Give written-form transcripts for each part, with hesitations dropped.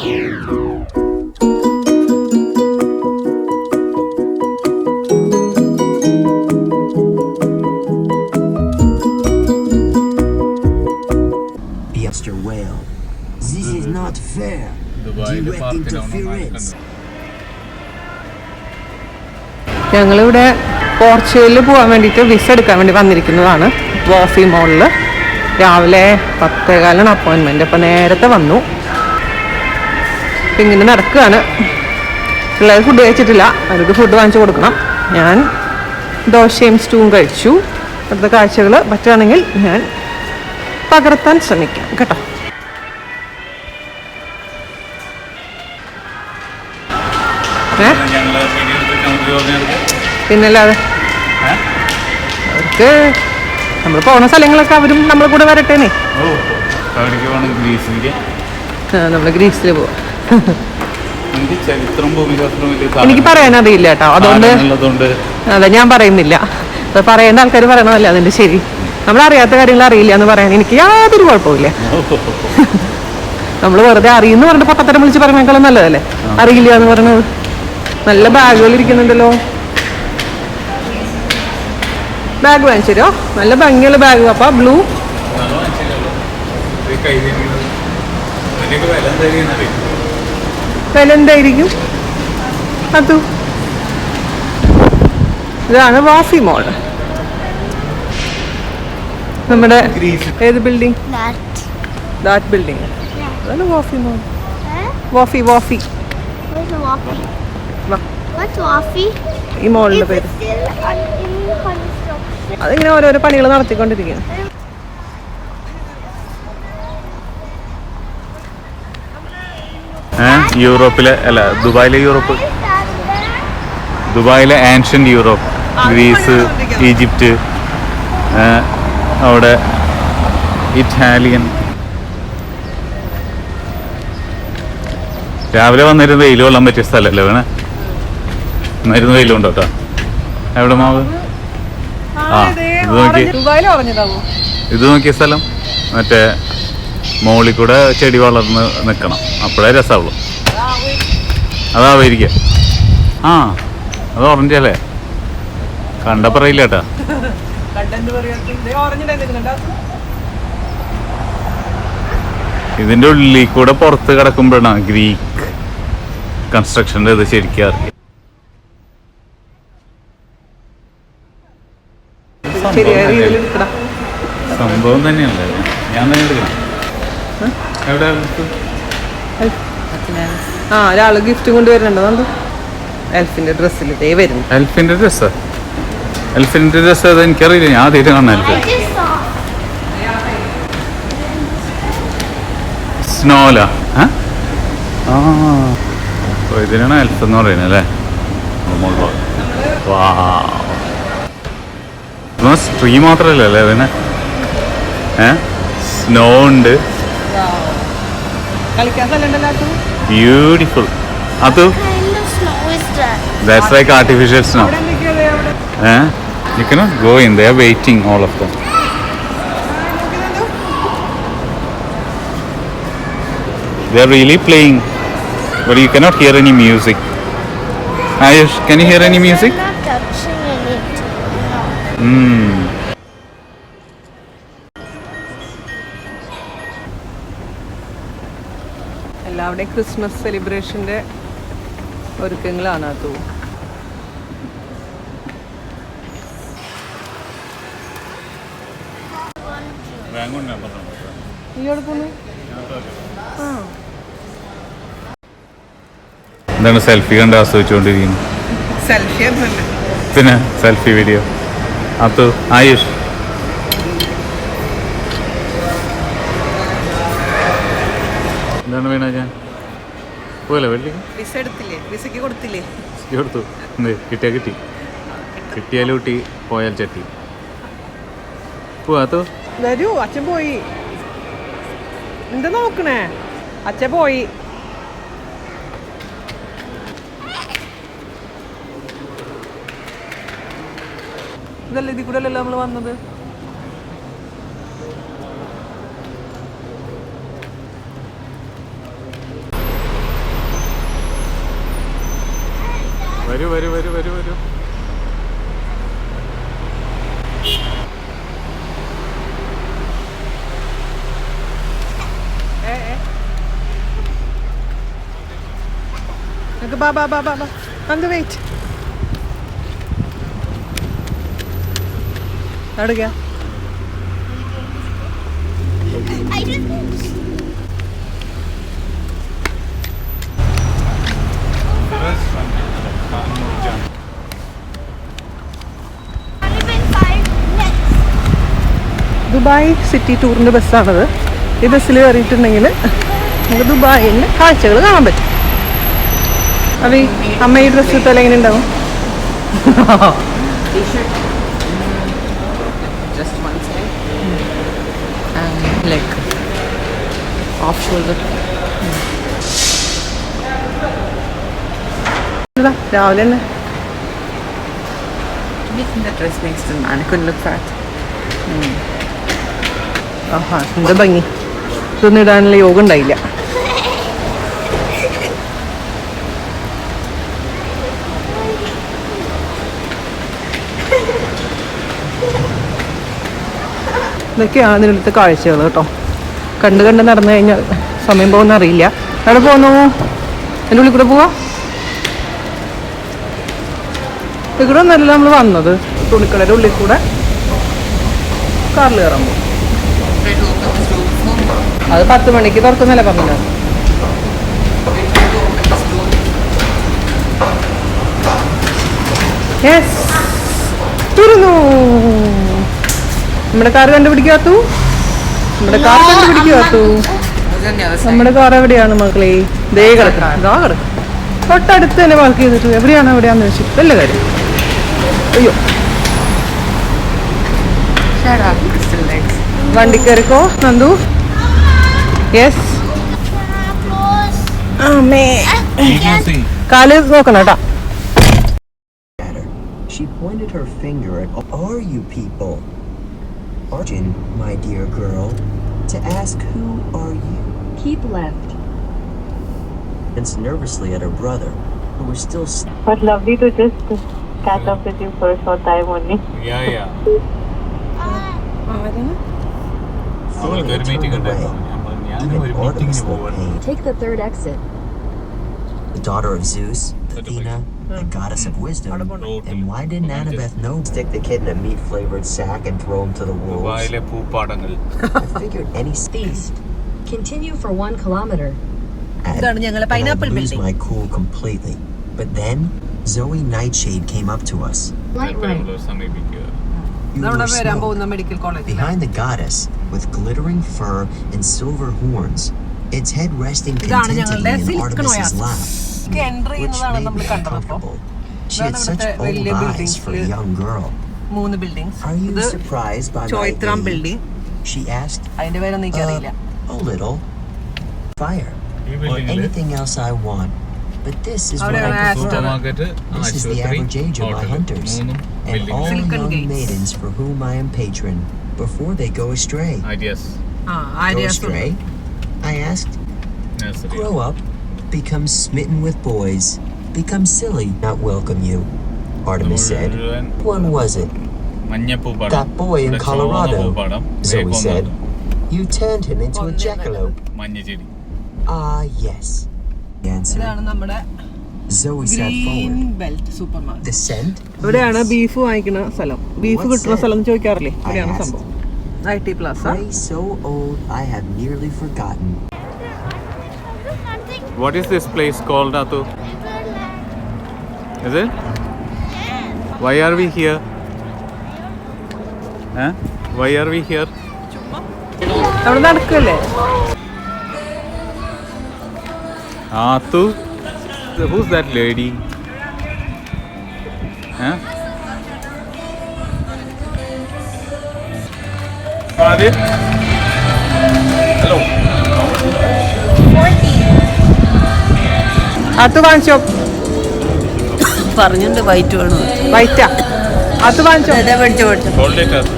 This is not fair. Direct interference. ഞങ്ങളിവിടെ പോർച്ചുഗലിൽ പോകാൻ വേണ്ടിയിട്ട് വിസ എടുക്കാൻ വേണ്ടി വന്നിരിക്കുന്നതാണ്. വാഫി മോളിൽ രാവിലെ 10:15 അപ്പോയിൻമെൻറ്റ്. അപ്പോൾ നേരത്തെ വന്നു. അപ്പം ഇങ്ങനെ നടക്കുകയാണ്. പിള്ളേർ ഫുഡ് കഴിച്ചിട്ടില്ല, അവർക്ക് ഫുഡ് വാങ്ങിച്ചു കൊടുക്കണം. ഞാൻ ദോശയും സ്റ്റൂവും കഴിച്ചു. അടുത്ത കാഴ്ചകൾ പറ്റുകയാണെങ്കിൽ ഞാൻ പകർത്താൻ ശ്രമിക്കാം കേട്ടോ. പിന്നല്ലാതെ അവർക്ക് നമ്മൾ പോകുന്ന സ്ഥലങ്ങളൊക്കെ അവരും നമ്മളെ കൂടെ വരട്ടേനെ. നമ്മൾ ഗ്രീസിൽ പോവാം. എനിക്ക് പറയാനറിയില്ല കേട്ടോ, അതുകൊണ്ട് അതെ ഞാൻ പറയുന്നില്ല. ഇപ്പം പറയേണ്ട ആൾക്കാർ പറയണമല്ല അതിൻ്റെ ശരി. നമ്മളറിയാത്ത കാര്യങ്ങൾ അറിയില്ല എന്ന് പറയാൻ എനിക്ക് യാതൊരു കുഴപ്പമില്ല. നമ്മൾ വെറുതെ അറിയുന്നു പറഞ്ഞിട്ട് പൊട്ടത്തരം വിളിച്ച് പറയുന്നേക്കാളും നല്ലതല്ലേ അറിയില്ല എന്ന് പറയണത്. നല്ല ബാഗുകൾ ഇരിക്കുന്നുണ്ടല്ലോ. ബാഗ് വാങ്ങിച്ചോ, നല്ല ഭംഗിയുള്ള ബാഗ്. അപ്പൊ ബ്ലൂ വില എന്തായിരിക്കും അത്? ഇതാണ് വാഫി മോൾ. നമ്മുടെ ഏത് ബിൽഡിംഗ്? That building. അതാണ് വാഫി മോൾ. വാഫി വാഫി ഈ മോളിന്റെ പേര്. അതിങ്ങനെ ഓരോരോ പണികൾ നടത്തിക്കൊണ്ടിരിക്കുകയാണ്. യൂറോപ്പിലെ അല്ല ദുബായിലെ ആൻഷ്യന്റ് യൂറോപ്പ്, ഗ്രീസ്, ഈജിപ്റ്റ്, അവിടെ ഇറ്റാലിയൻ. രാവിലെ വന്നിരുന്ന വെയിൽ കൊള്ളാൻ പറ്റിയ സ്ഥലമല്ലേ വേണേ? ഇന്നായിരുന്നു വെയിലുണ്ടോ കേട്ടോ. എവിടെ മാവ്? ഇത് നോക്കിയ സ്ഥലം മറ്റേ മോളിൽ കൂടെ ചെടി വളർന്ന് നിൽക്കണം, അപ്പോഴേ രസമുള്ളൂ. അതാവായിരിക്കാം. അത് ഓറഞ്ച് അല്ലേ? കണ്ടപ്പോ അറിയില്ല കേട്ടാ. ഇതിന്റെ ഉള്ളിൽ കൂടെ പുറത്ത് കിടക്കുമ്പോഴാണ് ഗ്രീക്ക് കൺസ്ട്രക്ഷൻ്റെ ഇത് ശരിക്കും അറിയാം. സംഭവം തന്നെയല്ലേ, ഞാൻ തന്നെ എടുക്കണം. എവിടെ ഒരാള് ഗിഫ്റ്റ് കൊണ്ടുവരുന്നുണ്ടോ? എൽഫിന്റെ ഡ്രസ്സിൽ വരുന്നു. എൽഫിന്റെ ഡ്രസ്സ് അത് എനിക്കറിയില്ല, ഞാൻ ആദ്യമായിട്ട് കാണാൻ. എൽഫ് സ്നോലാ? ഇതിനാണ് എൽഫ് എന്ന് പറയുന്നത് അല്ലേ? ട്രീ മാത്രല്ലേ അല്ലേ അതിന്? സ്നോ ഉണ്ട്. Beautiful. Atu? That's like artificial snow. You cannot go in. They are waiting, all of them. They are really playing, but you cannot hear any music. Ayush, can you hear any music? I'm not touching anything. എല്ലാവരുടെയും Christmas സെലിബ്രേഷൻ്റെ ഒരുക്കങ്ങളാണ് അത്. എന്താണ് selfie കണ്ട് ആസ്വദിച്ചുകൊണ്ടിരിക്കുന്നു? പിന്നെ selfie video. അത് ആയുഷ് എന്താണ് വീണ? ഞാൻ പോലെ കൊടുത്തു. കിട്ടിയാലും കുട്ടി പോയാൽ ചട്ടി പോവാത്തോ. വരൂ, അച്ഛൻ പോയി. എന്താ നോക്കണേ? അച്ഛൻ പോയി. ഇതല്ല, ഇതിൽ കൂടെ അല്ലല്ലോ നമ്മൾ വന്നത്. വരൂ വരൂ വരൂ വരൂ വരൂ. ബാ അങ്ങ് വെയിറ്റ് അടുക്ക. ദുബായ് സിറ്റി ടൂറിൻ്റെ ബസ്സാണത്. ഈ ബസ്സിൽ കയറിയിട്ടുണ്ടെങ്കിൽ നമുക്ക് ദുബായിൻ്റെ കാഴ്ചകൾ കാണാൻ പറ്റും. അത് അമ്മ ഈ ഡ്രസ്സ് ഇട്ടാൽ എങ്ങനെ ഉണ്ടാവും? രാവിലെ തന്നെ ആഹാ എന്താ ഭംഗി. ഇതൊന്നും ഇടാനുള്ള യോഗം ഉണ്ടായില്ല. ഇതൊക്കെയാണ് ഇതിനടുത്ത കാഴ്ചകൾ കേട്ടോ. കണ്ട് നടന്നു കഴിഞ്ഞാൽ സമയം പോകുന്ന അറിയില്ല. എവിടെ പോകുന്നു? എൻ്റെ ഉള്ളിൽ കൂടെ പോവാ? ഇവിടെ ഒന്നല്ല നമ്മൾ വന്നത്. തുണിക്കടയുടെ ഉള്ളിൽ കൂടെ കാറിൽ കയറാൻ പോകും. അത് 10 മണിക്ക് തുറക്കുന്നല്ലേ പറഞ്ഞത്. യെസ് തുറന്നു. നമ്മുടെ കാർ കണ്ടുപിടിക്കാത്തു. നമ്മുടെ കാർ എവിടെയാണ് മക്കളെ? ദേ കിടക്കാം. ഇതാ കിടക്കാം. തൊട്ടടുത്ത് തന്നെ പാർക്ക് ചെയ്തിട്ട് എവിടെയാണെന്ന് വെച്ചിട്ട് വല്ല കാര്യം. അയ്യോ വണ്ടി കയറിക്കോ നന്ദു. യെസ് കാല് നോക്കണം കേട്ടാ. She pointed her finger at all you people. Arjun, my dear girl, to ask who are you? Keep left. Glanced nervously at her brother, who was still But lovely to just catch up with you for a short time only. Yeah. feeling to turn away, even Artemis looked pained. Take the third exit. The daughter of Zeus, Veena, the goddess of wisdom. And why didn't Annabeth know? Stick the kid in a meat-flavored sack and throw him to the wolves. I figured any East. Continue for 1 kilometer. I'd lose my cool completely. But then Zoe Nightshade came up to us. Light rain. You were smoke. Behind the goddess, with glittering fur and silver horns, its head resting contentedly in Artemis's lap, which made me uncomfortable. She had such old eyes for a young girl. Are you surprised by my age? She asked. A little. Fire. Or anything else I want. But this is what I prefer. This is the average age of my hunters. And all young maidens for whom I am patron, before they go astray. Go astray? I asked. Grow up, become smitten with boys, become silly, not welcome you. Artemis said. When was it? That boy in Colorado, Zoe said. You turned him into a jackalope. Ah, yes. The answer. Zoe sat forward. The scent? ഇവിടെയാണ് beef വാങ്ങിക്കുന്ന സ്ഥലം. Beef കിട്ടുന്ന സ്ഥലം ചോദിക്കാറില്ലേ? ഇവിടെയാണ് സംഭവം. IT Plaza. Phrase so old I have nearly forgotten. What is this place called, Atu? Is it? Why are we here? Why are we here? അവിടെ നടക്കല്ലേ? Atu? Who's that lady? Hello. അത് വാങ്ങിച്ചോ. പറഞ്ഞിട്ടുണ്ട് white വേണം. വൈറ്റാ അത് വാങ്ങിച്ചോ. Hold it up.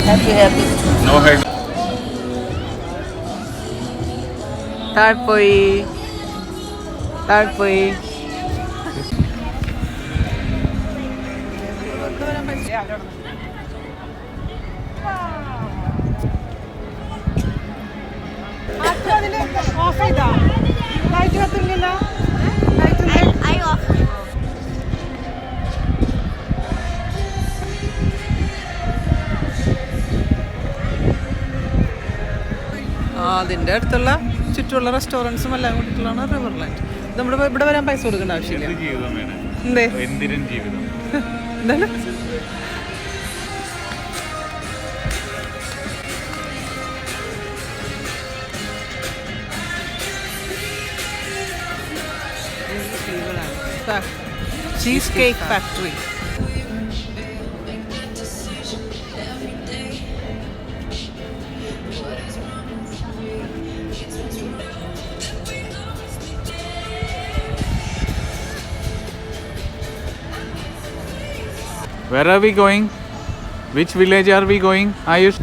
Happy No head. താഴെ പോയി അതിൻ്റെ അടുത്തുള്ള ചുറ്റുമുള്ള റെസ്റ്റോറൻറ്റ്സും എല്ലാം കൂട്ടിയിട്ടുള്ളതാണ് റിവർലാൻഡ്. നമ്മൾ ഇവിടെ വരാൻ പൈസ കൊടുക്കേണ്ട ആവശ്യമില്ല. എന്തേ എന്താണ് cheese cake factory. Where are we going? Which village are we going, Ayush?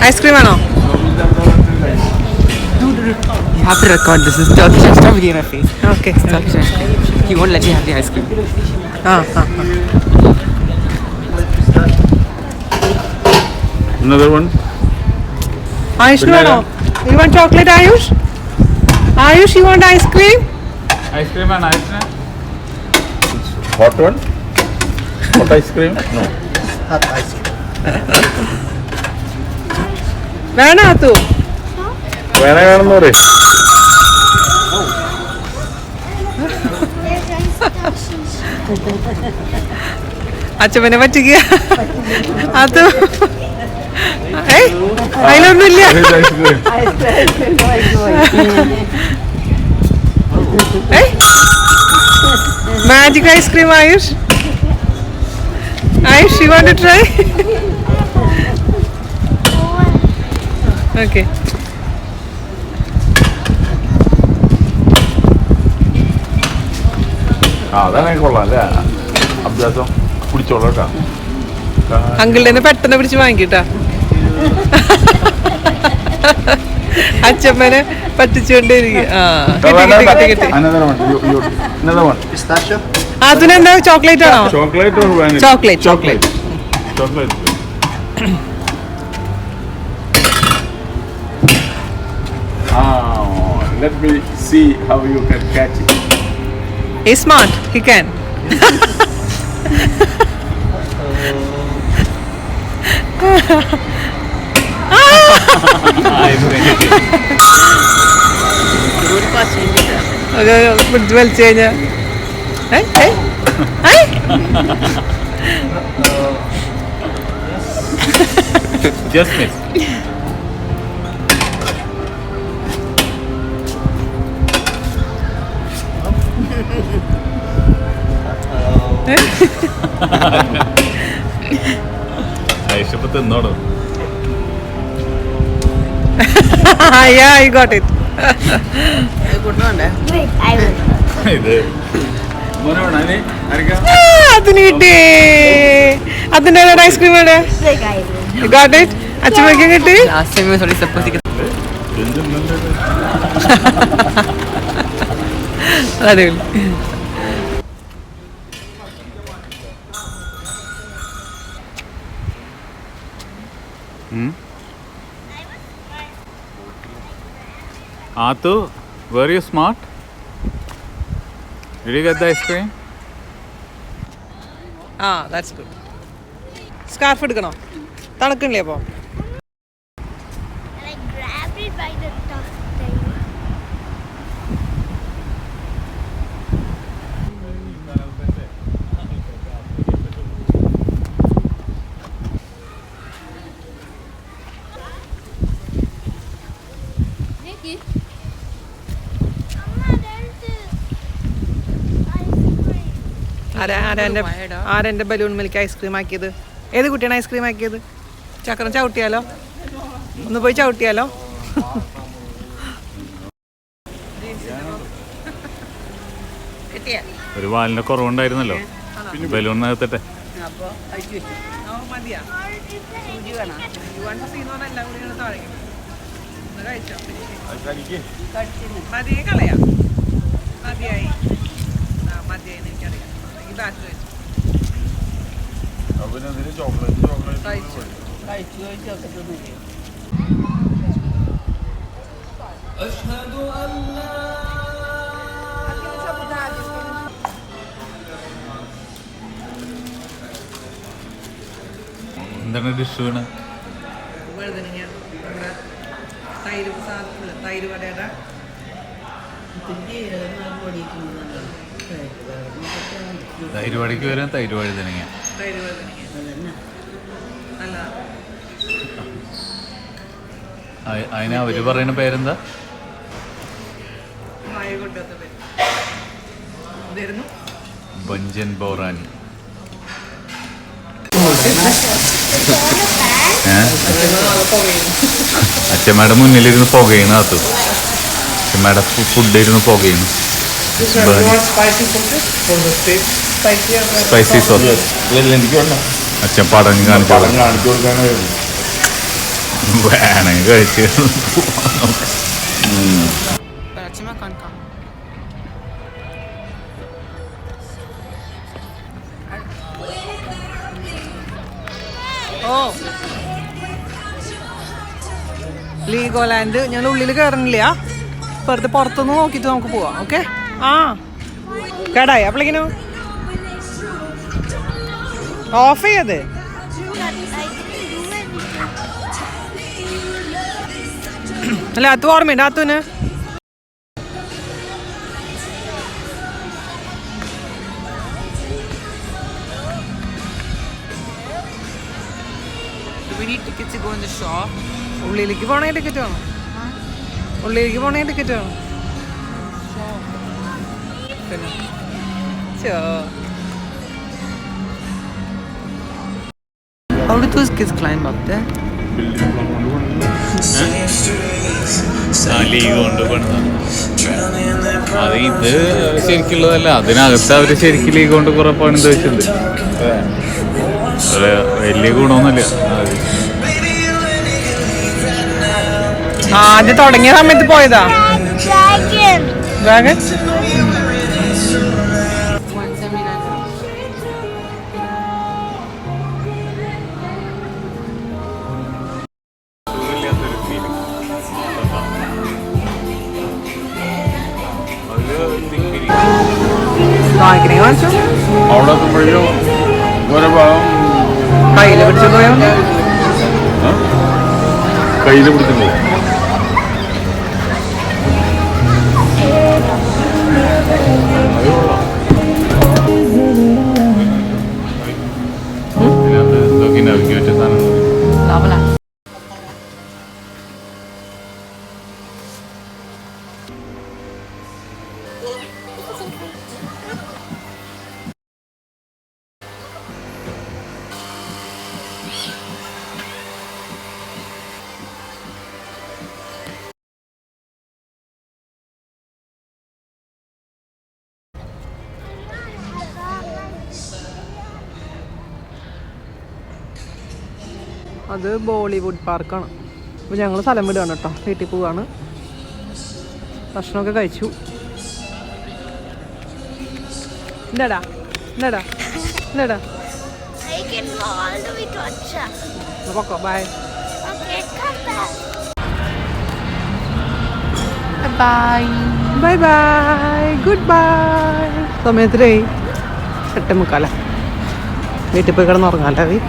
Ice cream ആണോ? You have to record this. Is Turkish. Stop making a face. Okay. Turkish ice cream. He won't let you have the ice cream. Another one. Ayush, no. You want chocolate, Ayush? Ayush, you want ice cream? Ice cream and ice cream. Hot one? Hot ice cream? No. Hot ice cream. വേണോ തൂ? വേറെ വേണമെന്ന് പറയും. അച്ഛനെ പറ്റിക്കുക അത് അതിലൊന്നുമില്ല. Magic ice cream. Ayush, Ayush, you want to try? Okay. അതാണെങ്കിൽ കൊള്ളാം അല്ലേ? അഭ്യാസം പിടിച്ചോളാം കേട്ടോ. അങ്കിളിനെ പെട്ടെന്ന് പിടിച്ച് വാങ്ങിട്ടാ. അച്ഛമ്മനെ പറ്റിച്ചുകൊണ്ടിരിക്കും. അതിനെന്താ ചോക്ലേറ്റ് ആണോ? Chocolate chocolate. Let me see how you can catch it. He's smart. He can. പിടിച്ച് വലിച്ചു കഴിഞ്ഞാ Just miss. Aisha തിന്നോളൂ. Yeah, I got it. ഇത് അതിന് കിട്ടി. അതിന്റെ ഐസ്ക്രീം എവിടെ? Got it. അച്ഛമ്മയ്ക്ക് കിട്ടി. Last time he was only supposed to get. അടിപൊളി. Atu, were you smart? Did you get the ice cream? That's good. Scarf എടുക്കണോ? തണുക്കണില്ലേ അപ്പോൾ? ആരെന്റെ balloon milk ice cream ആക്കിയത്? ഏത് കുട്ടിയാണ് ഐസ്ക്രീം ആക്കിയത്? ചക്രം ചവിട്ടിയാലോ? ഒന്ന് പോയി ചവിട്ടിയാലോ? ഒരു വാലിന്റെ കുറവുണ്ടായിരുന്നല്ലോ, ബലൂൺ നികത്തട്ടെ. മതിയാ എല്ലാം കൂടി താഴെ കഴിച്ചോ മതിയെ കളയാ മതിയായി മതിയായി എനിക്കറിയാം ഈ ബാറ്റ് കഴിച്ചു എന്താണ് ഡിഷ് വീണ് വഴുതനങ്ങ നമ്മുടെ തൈര് വടയുടെ തൈര് വടയ്ക്ക് വരാൻ തൈര് വഴുതനങ്ങ അല്ല അതിന് അവര് പറയുന്ന പേരെന്താ മായ കൊണ്ടത്തെ പേര് ഇതായിരുന്നു ബഞ്ചൻ ബോറാനി. അച്ഛമ്മയുടെ മുന്നിലിരുന്ന് പുകയുന്നു അത് അച്ഛമ്മയുടെ ഫുഡ് ഇരുന്ന് പുകയുന്നു. സ്പൈസി സോസ് അച്ഛൻ പടങ്ങി കാണിച്ചു വേണമെങ്കിൽ കഴിച്ച് ലീഗോലാൻഡ് ഞങ്ങൾ ഉള്ളിൽ കയറുന്നില്ല, വെറുതെ പുറത്തുനിന്ന് നോക്കിയിട്ട് നമുക്ക് പോവാം. ഓക്കെ ആ കേടായി അപ്പോഴേക്കിനോ ഓഫ് ചെയ്യത് അല്ല അത് ഓർമ്മയുണ്ട് അത്തുന് ഉള്ളിലേക്ക് പോണേ ടിക്കറ്റ് വേണം, ഉള്ളിലേക്ക് പോണേ ടിക്കറ്റ് വേണം. How did those kids climb up there? League കൊണ്ട് അത് ഇത് ശരിക്കുള്ളതല്ല, അതിനകത്ത് അവര് ശരിക്കും ലീഗ് കൊണ്ട് കുറെ പണിത് വെച്ചിട്ടുണ്ട്. വലിയ ഗുണമൊന്നുമില്ല. ആദ്യം തുടങ്ങിയ സമയത്ത് പോയതാ ഡ്രാഗൺ. അവിടെ എത്തുമ്പോഴേക്കും ഓരോ ഭാഗം കയ്യില് പിടിച്ചു പോയോ, കയ്യിൽ പിടിച്ചിട്ടുണ്ട്. അത് ബോളിവുഡ് പാർക്കാണ്. അപ്പോൾ ഞങ്ങൾ സ്ഥലം വിടുകയാണ് കേട്ടോ, വീട്ടിൽ പോവാണ്. ഭക്ഷണമൊക്കെ കഴിച്ചു. എന്താടാ എന്താടാ എന്താടാ പൊക്കോ. Bye bye bye bye good bye. സമയത്തിലേ 8:45 വീട്ടിൽ പോയി കിടന്നുറങ്ങാല്ലേ.